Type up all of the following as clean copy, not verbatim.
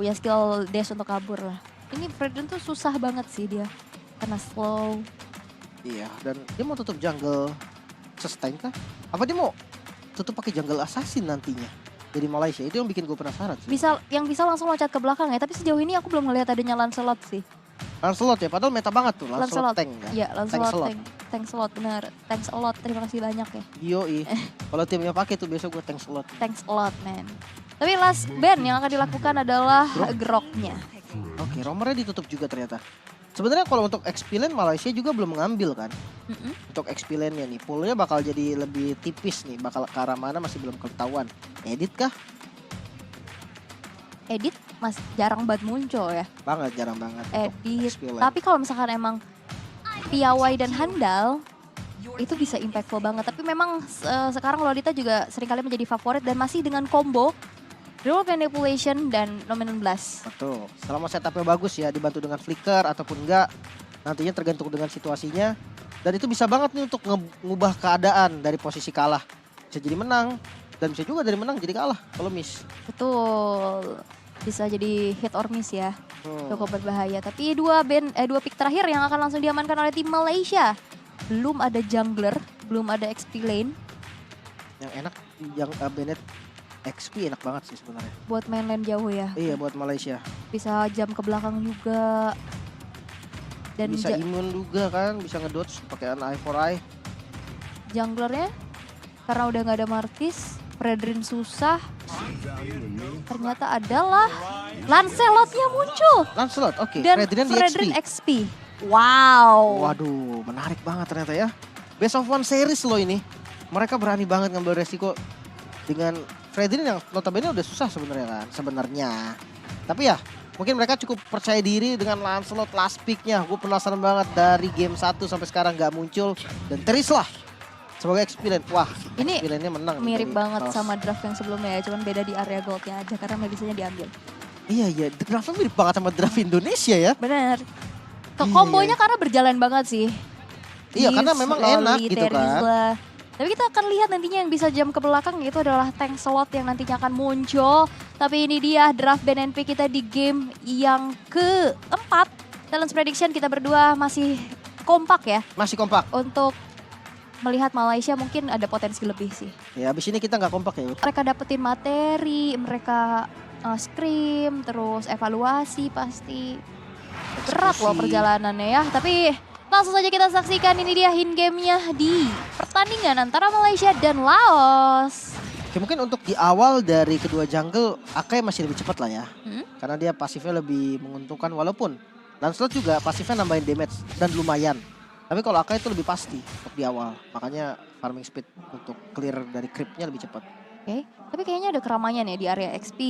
punya skill dash untuk kabur lah. Ini Fredrin tuh susah banget sih dia. Karena slow. Iya, dan dia mau tutup jungle sustain kah? Apa dia mau tutup pakai jungle assassin nantinya? Jadi Malaysia, itu yang bikin gue penasaran sih. Yang bisa langsung loncat ke belakang ya, tapi sejauh ini aku belum ngelihat adanya Lancelot sih. Lancelot ya, padahal meta banget tuh, Lancelot tank kan? Iya, Lancelot slot. tank slot, bener. Thanks a lot, terima kasih banyak ya. Yoi, kalau timnya pakai tuh biasa gue tank slot. Thanks a lot, man. Tapi last ban yang akan dilakukan adalah Groknya. Oke, romernya ditutup juga ternyata. Sebenarnya kalau untuk XP lane Malaysia juga belum mengambil kan. Untuk XP lane-nya nih, poolnya bakal jadi lebih tipis nih. Bakal ke arah mana masih belum ketahuan. Edit kah? Edit mas jarang banget muncul ya. Banget, jarang banget. Edit. XP lane. Tapi kalau misalkan emang piawai dan handal, itu bisa impactful banget. Tapi memang sekarang Lolita juga seringkali menjadi favorit dan masih dengan combo Dual Manipulation dan Nominal Blast. Betul. Selama setupnya bagus ya, dibantu dengan flicker ataupun enggak, nantinya tergantung dengan situasinya. Dan itu bisa banget nih untuk ngubah keadaan dari posisi kalah. Bisa jadi menang, dan bisa juga dari menang jadi kalah kalau miss. Betul. Bisa jadi hit or miss ya. Cukup berbahaya. Tapi dua pick terakhir yang akan langsung diamankan oleh tim Malaysia. Belum ada jungler, belum ada XP lane. Yang enak, yang Bennett XP enak banget sih sebenarnya. Buat main lane jauh ya. Iya, buat Malaysia. Bisa jam ke belakang juga. Dan Bisa imun juga kan, bisa ngedodge pakai eye for eye. Junglernya karena udah nggak ada Martis, Fredrin susah. Ternyata adalah Lancelotnya muncul. Lancelot, oke. Dan Fredrin Fredrin XP. Wow. Waduh, menarik banget ternyata ya. Best of one series loh ini. Mereka berani banget ngambil resiko dengan Fredrin yang notabene udah susah sebenarnya kan. Sebenarnya. Tapi ya, mungkin mereka cukup percaya diri dengan Lancelot last pick-nya. Gue penasaran banget dari game 1 sampai sekarang gak muncul. Dan Teris lah sebagai XP lane. Wah, ini XP lane-nya menang. mirip banget sama draft yang sebelumnya ya. Cuman beda di area goldnya aja karena medisnya diambil. Iya, draftnya mirip banget sama draft Indonesia ya. Bener. Kombonya karena berjalan banget sih. Iya, karena memang enak gitu kan. Tapi kita akan lihat nantinya yang bisa jam ke belakang itu adalah tank slot yang nantinya akan muncul. Tapi ini dia draft BNP kita di game yang keempat. Talents Prediction kita berdua masih kompak ya. Masih kompak. Untuk melihat Malaysia mungkin ada potensi lebih sih. Ya abis ini kita nggak kompak ya. Mereka dapetin materi, mereka scrim, terus evaluasi pasti. Berat loh perjalanannya ya. Tapi langsung saja kita saksikan ini dia in game-nya di pertandingan antara Malaysia dan Laos. Oke, mungkin untuk di awal dari kedua jungle, Akai masih lebih cepat lah ya. Karena dia pasifnya lebih menguntungkan walaupun Lancelot juga pasifnya nambahin damage dan lumayan. Tapi kalau Akai itu lebih pasti untuk di awal. Makanya farming speed untuk clear dari creep-nya lebih cepat. Oke, tapi kayaknya ada keramaian ya di area XP.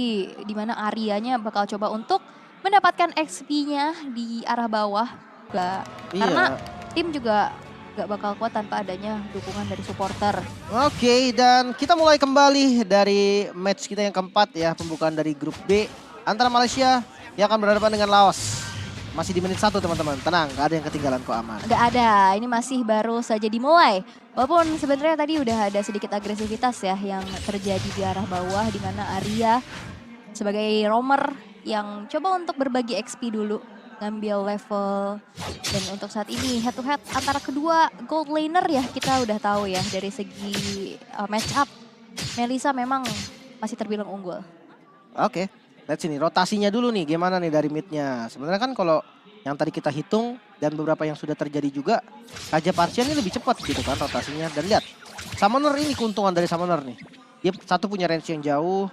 Di mana Aryanya bakal coba untuk mendapatkan XP-nya di arah bawah. Karena tim juga gak bakal kuat tanpa adanya dukungan dari supporter. Oke, dan kita mulai kembali dari match kita yang keempat ya. Pembukaan dari grup B antara Malaysia yang akan berhadapan dengan Laos. Masih di menit 1 teman-teman, tenang, gak ada yang ketinggalan kok, aman. Gak ada, ini masih baru saja dimulai. Walaupun sebenarnya tadi udah ada sedikit agresivitas ya yang terjadi di arah bawah. Di mana Arya sebagai roamer yang coba untuk berbagi XP dulu. Ngambil level, dan untuk saat ini head to head antara kedua gold laner ya kita udah tahu ya dari segi match up Melissa memang masih terbilang unggul. Oke, let's ini rotasinya dulu nih gimana nih dari midnya. Sebenarnya kan kalau yang tadi kita hitung dan beberapa yang sudah terjadi juga, Kaja Parsian ini lebih cepat gitu kan rotasinya. Dan lihat, Summoner ini keuntungan dari Summoner nih. Dia satu punya range yang jauh.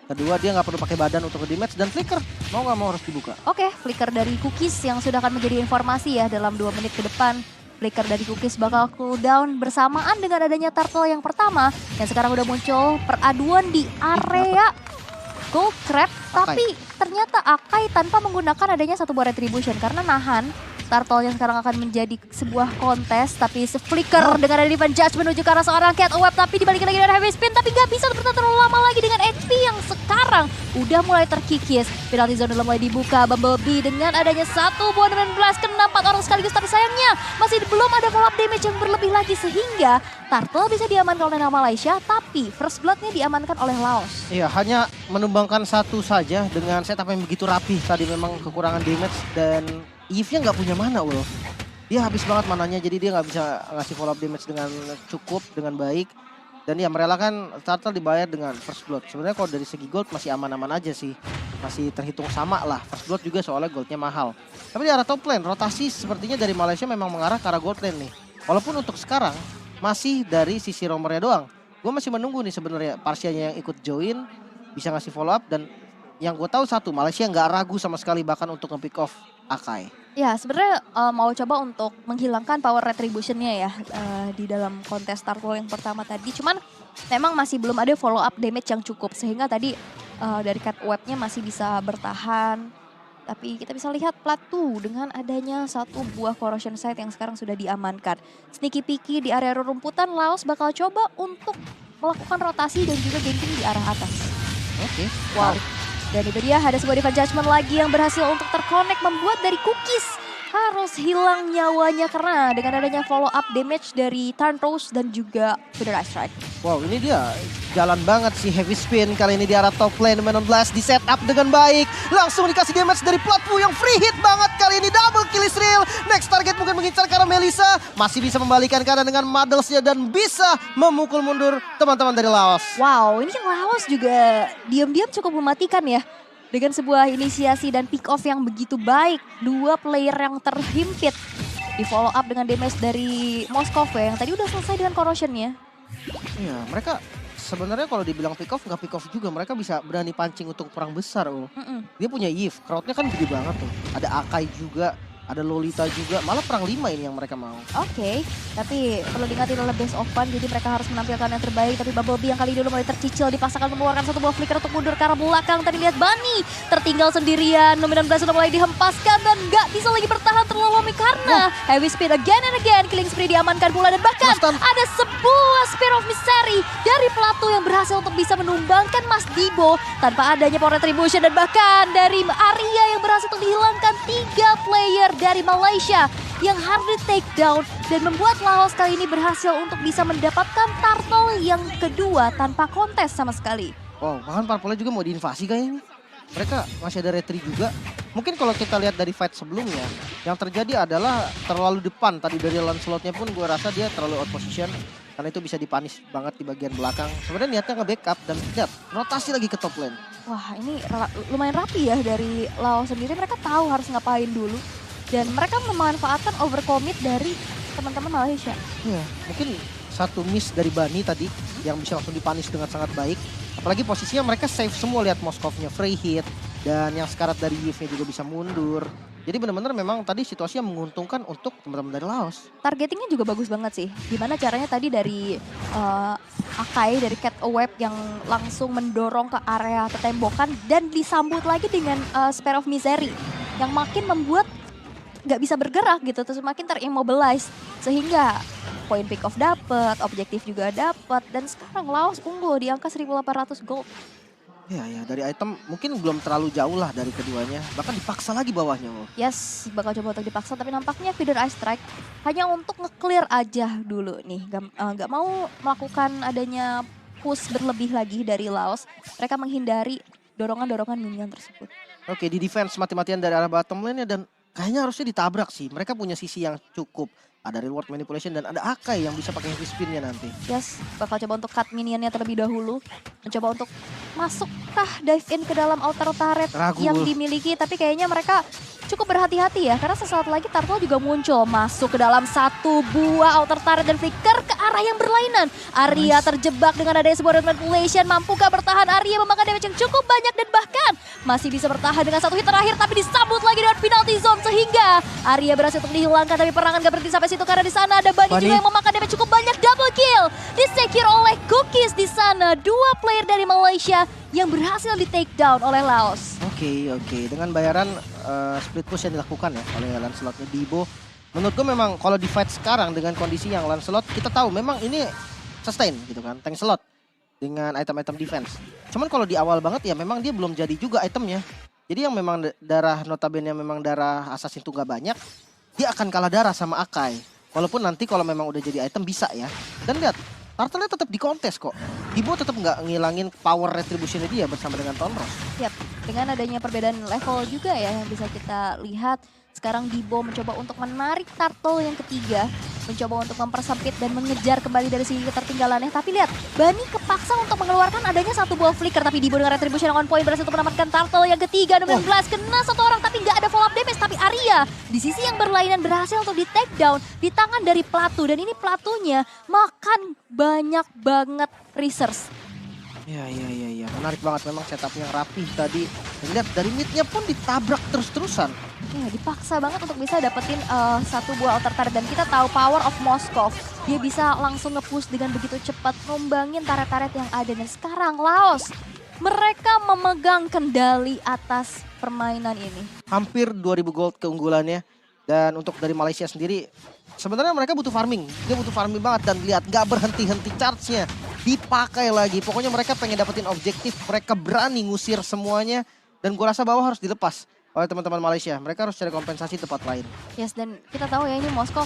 Kedua dia nggak perlu pakai badan untuk nge-damage dan flicker mau nggak mau harus dibuka. Oke, flicker dari Cookies yang sudah akan menjadi informasi ya dalam 2 menit ke depan. Flicker dari Cookies bakal cooldown bersamaan dengan adanya turtle yang pertama. Yang sekarang udah muncul peraduan di area Gold Crab. Tapi ternyata Akai tanpa menggunakan adanya satu buah retribution karena nahan Turtle yang sekarang akan menjadi sebuah kontes, tapi se-flicker dengan ada Divine Judge menuju ke arah seorang Cat Web, tapi dibalikin lagi dengan Heavy Spin, tapi nggak bisa bertahan terlalu lama lagi dengan HP yang sekarang udah mulai terkikis. Penalty zone udah mulai dibuka, Bumblebee dengan adanya satu buah dengan blast kena 4 orang sekaligus, tapi sayangnya masih belum ada follow up damage yang berlebih lagi sehingga Turtle bisa diamankan oleh Malaysia, tapi First Blood-nya diamankan oleh Laos. Iya, hanya menumbangkan satu saja dengan setup yang begitu rapi. Tadi memang kekurangan damage dan Eve-nya nggak punya mana, Ul. Dia habis banget mananya, jadi dia nggak bisa ngasih follow up damage dengan cukup, dengan baik. Dan ya merelakan Turtle dibayar dengan First Blood. Sebenarnya kalau dari segi gold masih aman-aman aja sih. Masih terhitung sama lah. First Blood juga soalnya goldnya mahal. Tapi di arah top lane, rotasi sepertinya dari Malaysia memang mengarah ke arah gold lane nih. Walaupun untuk sekarang masih dari sisi romernya doang. Gue masih menunggu nih sebenarnya Parsianya yang ikut join, bisa ngasih follow up, dan yang gue tahu satu, Malaysia nggak ragu sama sekali bahkan untuk nge-pick off Akai. Ya sebenarnya mau coba untuk menghilangkan power retribution-nya ya di dalam kontes Turtle yang pertama tadi. Cuman memang masih belum ada follow up damage yang cukup sehingga tadi dari Cat Web-nya masih bisa bertahan. Tapi kita bisa lihat Plato dengan adanya satu buah corrosion site yang sekarang sudah diamankan. Sneaky Peeky di area rumputan, Laos bakal coba untuk melakukan rotasi dan juga ganking di arah atas. Oke. Wow. Dan itu dia ada sebuah Divine Judgment lagi yang berhasil untuk terkonek, membuat dari Cookies harus hilang nyawanya karena dengan adanya follow up damage dari Thunderous dan juga Feather Ice Strike. Wow, ini dia jalan banget sih Heavy Spin kali ini di arah top lane. Menon Blast di setup dengan baik. Langsung dikasih damage dari Platfu yang free hit banget kali ini. Double kill Israel. Next target mungkin mengincar ke arah Melissa. Masih bisa membalikan keadaan dengan Muddles-nya dan bisa memukul mundur teman-teman dari Laos. Wow, ini yang Laos juga diam-diam cukup mematikan ya. Dengan sebuah inisiasi dan pick off yang begitu baik. Dua player yang terhimpit. Di follow up dengan damage dari Moskov yang tadi udah selesai dengan corrosion-nya. Iya, mereka sebenarnya kalau dibilang pick off nggak pick off juga. Mereka bisa berani pancing untuk perang besar. Dia punya Eve, crowd-nya kan gede banget tuh. Ada Akai juga, ada Lolita juga. Malah perang 5 ini yang mereka mau. Oke, tapi perlu diingat ini adalah best of fun, jadi mereka harus menampilkan yang terbaik. Tapi Bumblebee yang kali ini udah mulai tercicil, dipaksakan mengeluarkan satu buah flicker untuk mundur ke arah belakang. Tadi lihat Bunny tertinggal sendirian, Nominal Blast sudah mulai dihempaskan dan nggak bisa lagi bertahan terlalu lama karena Heavy Speed again and again. Killing Spree diamankan pula dan bahkan ada sebuah Spear of Misery dari Plato yang berhasil untuk bisa menumbangkan Mas Dibo tanpa adanya power retribution, dan bahkan dari Arya yang berhasil untuk dihilangkan 3 player dari Malaysia yang harus di take down dan membuat Laos kali ini berhasil untuk bisa mendapatkan Turtle yang kedua tanpa kontes sama sekali. Wow, bahkan Purple juga mau diinvasi kayaknya. Mereka masih ada retri juga. Mungkin kalau kita lihat dari fight sebelumnya, yang terjadi adalah terlalu depan. Tadi dari Lancelot-nya pun gue rasa dia terlalu out position. Karena itu bisa dipanis banget di bagian belakang. Sebenarnya niatnya nge-backup dan lihat, rotasi lagi ke top lane. Wah, ini lumayan rapi ya dari Laos sendiri. Mereka tahu harus ngapain dulu. Dan mereka memanfaatkan overcommit dari teman-teman Malaysia. Iya, mungkin satu miss dari Bunny tadi yang bisa langsung dipanis dengan sangat baik. Apalagi posisinya mereka save semua, lihat Moskovnya free hit. Dan yang sekarat dari Yves-nya juga bisa mundur. Jadi benar-benar memang tadi situasi yang menguntungkan untuk teman-teman dari Laos. Targetingnya juga bagus banget sih. Gimana caranya tadi dari Akai, dari Cat Web yang langsung mendorong ke area ketembokan dan disambut lagi dengan Spear of Misery. Yang makin membuat nggak bisa bergerak gitu, terus makin terimmobilize. Sehingga poin pick off dapet, objektif juga dapet, dan sekarang Laos unggul di angka 1.800 gold. Ya, dari item mungkin belum terlalu jauh lah dari keduanya. Bahkan dipaksa lagi bawahnya. Yes, bakal coba untuk dipaksa, tapi nampaknya Feather Ice Strike hanya untuk nge-clear aja dulu nih. Gak mau melakukan adanya push berlebih lagi dari Laos. Mereka menghindari dorongan-dorongan minion tersebut. Oke, di defense mati-matian dari arah bottom lane-nya dan kayaknya harusnya ditabrak sih. Mereka punya sisi yang cukup. Ada reward manipulation dan ada Akai yang bisa pakai heavy spin-nya nanti. Yes, bakal coba untuk cut minionnya terlebih dahulu. Mencoba untuk masukkah dive in ke dalam outer turret yang dimiliki. Tapi kayaknya mereka cukup berhati-hati ya. Karena sesaat lagi Turtle juga muncul. Masuk ke dalam satu buah outer turret dan flicker ke arah yang berlainan. Arya terjebak dengan adanya sebuah manipulation. Mampukah bertahan? Arya memakan damage yang cukup banyak dan bahkan masih bisa bertahan dengan satu hit terakhir. Tapi disambut lagi dengan penalty zone sehingga Arya berhasil untuk dihilangkan. Tapi perangan gak berhenti sampai situ karena di sana ada Bunny juga yang memakan damage cukup banyak. Double kill disecure oleh Cookies di sana. Dua player dari Malaysia yang berhasil di take down oleh Laos. Oke. Dengan bayaran split push yang dilakukan ya oleh Lancelotnya Dibo. Menurut gue memang kalau di fight sekarang dengan kondisi yang Lancelot, kita tahu memang ini sustain gitu kan, tank slot dengan item-item defense. Cuman kalau di awal banget ya memang dia belum jadi juga itemnya. Jadi yang memang darah notabene memang darah assassin itu gak banyak, dia akan kalah darah sama Akai. Walaupun nanti kalau memang udah jadi item bisa ya. Dan lihat, Turtle tetap di kontes kok. Dibo tetap nggak ngilangin power retribution dia bersama dengan Tonros. Yap, dengan adanya perbedaan level juga ya yang bisa kita lihat. Sekarang Dibo mencoba untuk menarik Turtle yang ketiga. Mencoba untuk mempersempit dan mengejar kembali dari segi ketertinggalannya. Tapi lihat, Bani kepaksa untuk mengeluarkan adanya satu buah flicker. Tapi Dibo dengan retribution on point berhasil untuk menamatkan Turtle yang ketiga. 16 kena satu orang tapi nggak ada follow up damage. Tapi Arya di sisi yang berlainan berhasil untuk di take down di tangan dari Platu. Dan ini Platunya makan banyak banget resource. Iya. Menarik banget memang setup yang rapih tadi. Dan lihat dari midnya pun ditabrak terus-terusan. Ya, dipaksa banget untuk bisa dapetin satu buah outer turret. Dan kita tahu power of Moskov. Dia bisa langsung nge-push dengan begitu cepat, nombangin turret-turret yang ada. Dan sekarang Laos, mereka memegang kendali atas permainan ini. Hampir 2000 gold keunggulannya. Dan untuk dari Malaysia sendiri, sebenarnya mereka butuh farming. Dia butuh farming banget dan lihat gak berhenti-henti charge-nya. Dipakai lagi, pokoknya mereka pengen dapetin objektif. Mereka berani ngusir semuanya. Dan gua rasa bawah harus dilepas oleh teman-teman Malaysia. Mereka harus cari kompensasi tempat lain. Yes, dan kita tahu ya ini Moskov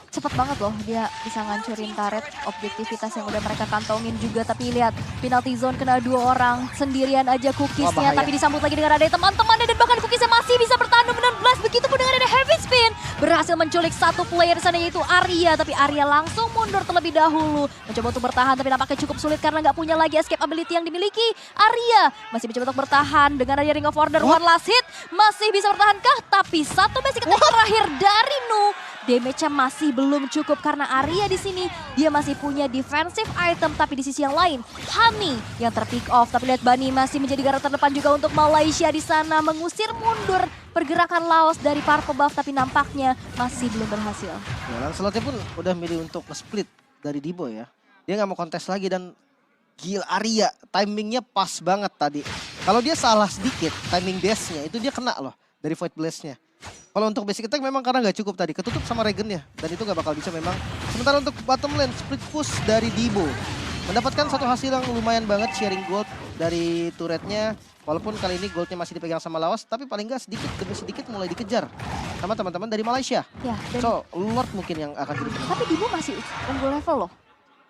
cepet banget loh. Dia bisa ngancurin turret, objektivitas yang udah mereka kantongin juga. Tapi lihat, penalty zone kena 2 orang. Sendirian aja Cookiesnya, tapi disambut lagi dengan ada teman-temannya. Dan bahkan Cookiesnya masih bisa bertahan 16. Begitupun dengan ada Heavy Spin. Berhasil menculik satu player di sana yaitu Arya. Tapi Arya langsung mundur terlebih dahulu. Mencoba untuk bertahan tapi nampaknya cukup sulit karena nggak punya lagi escape ability yang dimiliki. Arya masih mencoba untuk bertahan dengan ada Ring of Order. One last hit. Masih bisa bertahankah? Tapi satu basic attack terakhir dari Nu. Damage-nya masih belum cukup karena Arya di sini dia masih punya defensive item, tapi di sisi yang lain Hani yang terpick off. Tapi lihat Bani masih menjadi garda terdepan juga untuk Malaysia di sana, mengusir mundur pergerakan Laos dari Purple Buff, tapi nampaknya masih belum berhasil. Ya, Lancelotnya pun udah milih untuk nge-split dari Dibo ya. Dia nggak mau kontes lagi dan gila Arya timingnya pas banget tadi. Kalau dia salah sedikit timing dash-nya itu dia kena loh dari Void Blast-nya. Kalau untuk basic attack memang karena nggak cukup tadi, ketutup sama Regen ya, dan itu nggak bakal bisa memang. Sementara untuk bottom lane, split push dari Dibo. Mendapatkan satu hasil yang lumayan banget, sharing gold dari turretnya. Walaupun kali ini goldnya masih dipegang sama Laos, tapi paling nggak sedikit demi sedikit mulai dikejar sama teman-teman dari Malaysia. Ya, dan So, Lord mungkin yang akan jadi penentu. tapi Dibo masih unggul level loh.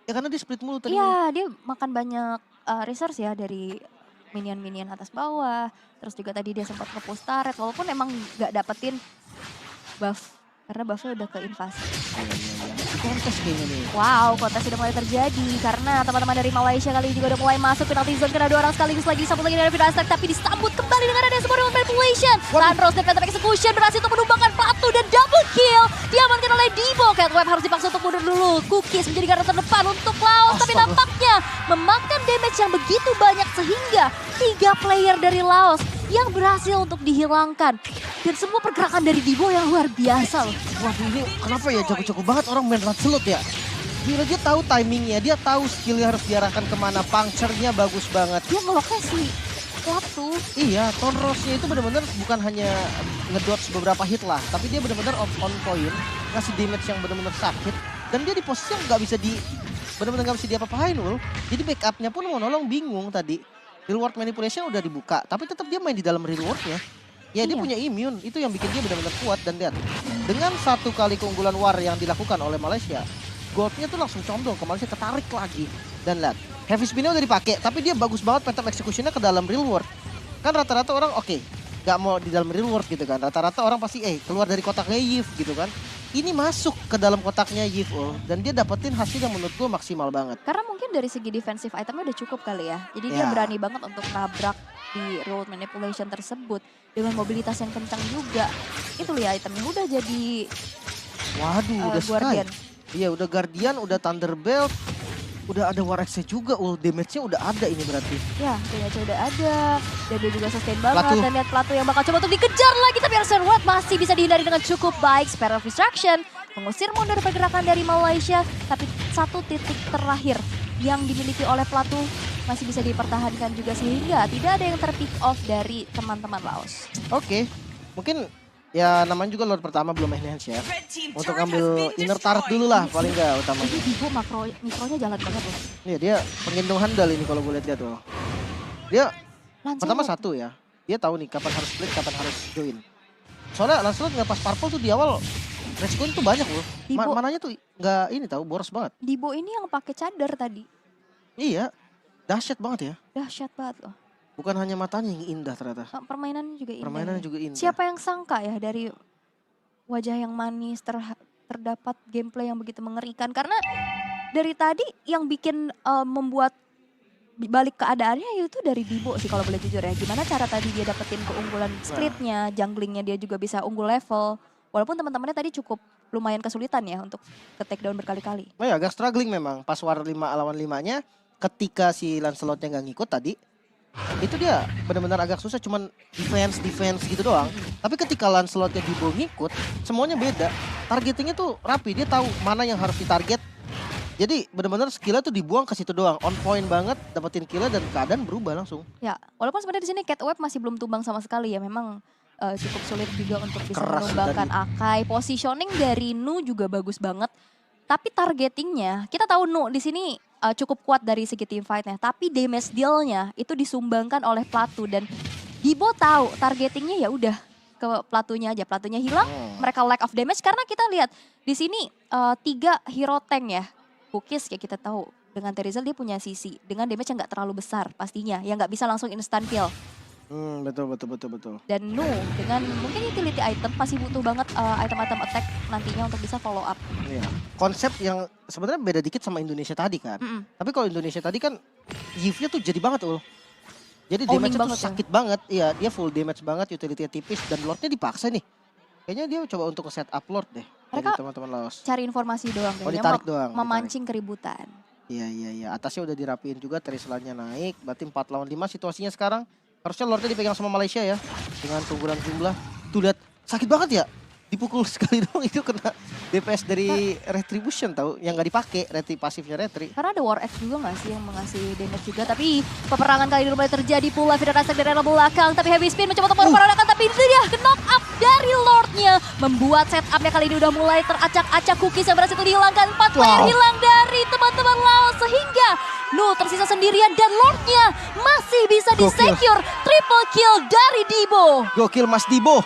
Ya karena dia split mulu tadi. Iya, dia makan banyak resource ya dari minion-minion atas bawah. Terus juga tadi dia sempat nge-push turret walaupun emang nggak dapetin buff. Karena buffnya udah ke invasi. Kontes kayaknya nih. Wow, kontes sudah mulai terjadi karena teman-teman dari Malaysia kali ini juga udah mulai masuk penalty zone kena 2 orang sekaligus lagi disambut lagi dengan Vida Astack, tapi disambut kembali dengan ada sebuah Round Manipulation. Landros dan Phantom Execution berhasil untuk menumbangkan Platu dan double kill. Diamankan oleh Dibo. Catweb harus dipaksa untuk mundur dulu. Cookies menjadi garda terdepan untuk Laos, tapi nampaknya memakan damage yang begitu banyak sehingga 3 player dari Laos yang berhasil untuk dihilangkan. Dan semua pergerakan dari Dibo yang luar biasa loh. Waduh ini kenapa ya jago-jago banget orang main Lancelot ya. Gila dia tahu timingnya, dia tahu skillnya harus diarahkan kemana, puncture-nya bagus banget. Dia ngeloknya si Platu. Iya, Tonrosnya itu benar-benar bukan hanya ngedodge beberapa hit lah, tapi dia benar-benar on point, ngasih damage yang benar-benar sakit. Dan dia di posisi yang nggak bisa benar-benar nggak bisa diapa-apain Ul. Jadi backupnya pun mau nolong bingung tadi. Reward manipulation udah dibuka, tapi tetap dia main di dalam rewardnya. Ya dia punya immune, itu yang bikin dia benar-benar kuat. Dan lihat, dengan satu kali keunggulan war yang dilakukan oleh Malaysia, goldnya tuh langsung condong ke Malaysia, ketarik lagi. Dan lihat, heavy spinnya udah dipakai, tapi dia bagus banget Phantom Executionnya ke dalam reward. Kan rata-rata orang oke, gak mau di dalam reward gitu kan. Rata-rata orang pasti keluar dari kotaknya Yif gitu kan. Ini masuk ke dalam kotaknya Yif dan dia dapetin hasil yang menurut gue maksimal banget. Karena mungkin dari segi defensive itemnya udah cukup kali ya. Jadi dia berani banget untuk nabrak di road manipulation tersebut. Dengan mobilitas yang kencang juga. Itu lihat itemnya udah jadi waduh udah Guardian. Iya udah Guardian, udah Thunderbelt. Udah ada War X-nya juga, damage-nya udah ada ini berarti. Ya, damage-nya udah ada. Dan dia juga sustain banget. Platu. Dan lihat Platu yang bakal coba untuk dikejar lagi. Tapi Arsene Watt masih bisa dihindari dengan cukup baik. Spare of Distraction mengusir mundur pergerakan dari Malaysia. Tapi satu titik terakhir yang dimiliki oleh Platu masih bisa dipertahankan juga sehingga tidak ada yang terpick off dari teman-teman Laos. Oke, mungkin ya namanya juga Lord pertama belum enhance ya. Untuk ambil inner turret dulu lah paling nggak Jadi utamanya. Dibo mikronya jalan banget loh. Iya dia penggendong handal ini kalau gue lihat dia tuh. Dia pertama Lancelot. satu ya, dia tahu nih kapan harus split, kapan harus join. Soalnya Lancelot ngepas purple tuh di awal resikonya tuh banyak loh. Dibo, Mananya tuh nggak ini tahu boros banget. Dibo ini yang pakai cadar tadi. Iya, dahsyat banget ya. Dahsyat banget loh. Bukan hanya matanya yang indah ternyata. Permainannya juga indah. Permainannya Ya. juga indah. Siapa yang sangka ya dari wajah yang manis terdapat gameplay yang begitu mengerikan. Karena dari tadi yang bikin membuat balik keadaannya itu dari Dibo sih kalau boleh jujur ya. Gimana cara tadi dia dapetin keunggulan splitnya, junglingnya dia juga bisa unggul level. Walaupun teman-temannya tadi cukup lumayan kesulitan ya untuk ke take down berkali-kali. Oh ya agak struggling memang pas war 5 lawan 5-nya ketika si Lancelotnya nggak ngikut tadi. Itu dia benar-benar agak susah cuman defense gitu doang. Tapi ketika Lancelotnya Dibo ngikut semuanya beda. Targetingnya tuh rapi, dia tahu mana yang harus ditarget. Jadi benar-benar skillnya tuh dibuang ke situ doang, on point banget, dapetin killnya dan keadaan berubah langsung. Ya, walaupun sebenarnya di sini Catweb masih belum tumbang sama sekali ya. Memang cukup sulit juga untuk bisa Keras menumbangkan Akai. Positioning dari Nu juga bagus banget. Tapi targetingnya, kita tahu Nu di sini cukup kuat dari segi team fight-nya. Tapi damage deal-nya itu disumbangkan oleh Platu dan Dibo tahu targetingnya ya udah ke Platunya aja. Platunya hilang, mereka lack of damage karena kita lihat di sini 3 hero tank ya. Kukis kayak kita tahu dengan Terizal dia punya sisi dengan damage yang nggak terlalu besar pastinya yang nggak bisa langsung instant kill. Betul. Dan Nu dengan mungkin utility item masih butuh banget item-item attack nantinya untuk bisa follow up. Iya. Konsep yang sebenarnya beda dikit sama Indonesia tadi kan. Tapi kalau Indonesia tadi kan Yves-nya tuh jadi banget Jadi Owning damage-nya tuh banget ya. sakit banget. Iya, dia full damage banget, utility-nya tipis dan Lord-nya dipaksa nih. Kayaknya dia coba untuk set up Lord deh. Mereka dari teman-teman Laos. Cari informasi doang kayaknya, ditarik doang. memancing keributan. Iya. Atasnya udah dirapiin juga, Terizalnya naik. Berarti 4 lawan 5 situasinya sekarang. Harusnya Lordnya dipegang sama Malaysia ya. Dengan keunggulan jumlah. Tuh lihat, sakit banget ya. Dipukul sekali doang itu kena DPS dari Retribution tahu yang nggak dipakai pasifnya Retri. Karena ada War X juga nggak sih yang mengasih damage juga. Tapi peperangan kali ini mulai terjadi pula. Vida Rasek dari arah belakang. Tapi Heavy Spin mencoba untuk memperanakan. Tapi itu dia knock up dari Lordnya. Membuat setupnya kali ini udah mulai teracak-acak. Cookies yang berhasil dihilangkan. 4 player hilang dari teman-teman Laos. Sehingga Nu tersisa sendirian dan Lordnya masih bisa di-secure. Triple kill dari Dibo. Gokil Mas Dibo.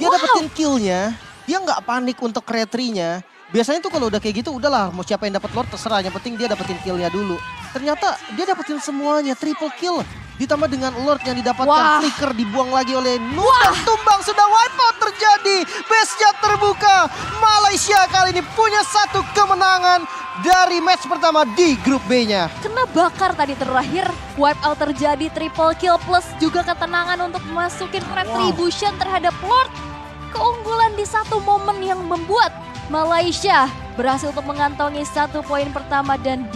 Dia dapetin killnya, dia nggak panik untuk retrinya. Biasanya tuh kalau udah kayak gitu udahlah mau siapa yang dapat Lord terserah, yang penting dia dapetin killnya dulu. Ternyata dia dapetin semuanya, triple kill. Ditambah dengan Lord yang didapatkan, flicker dibuang lagi oleh Nu dan tumbang, sudah wipeout terjadi. Base-nya terbuka, Malaysia kali ini punya 1 kemenangan dari match pertama di grup B-nya. Kena bakar tadi terakhir, wipe out terjadi, triple kill plus juga ketenangan untuk masukin retribution terhadap Lord. Keunggulan di satu momen yang membuat Malaysia berhasil untuk mengantongi 1 poin pertama dan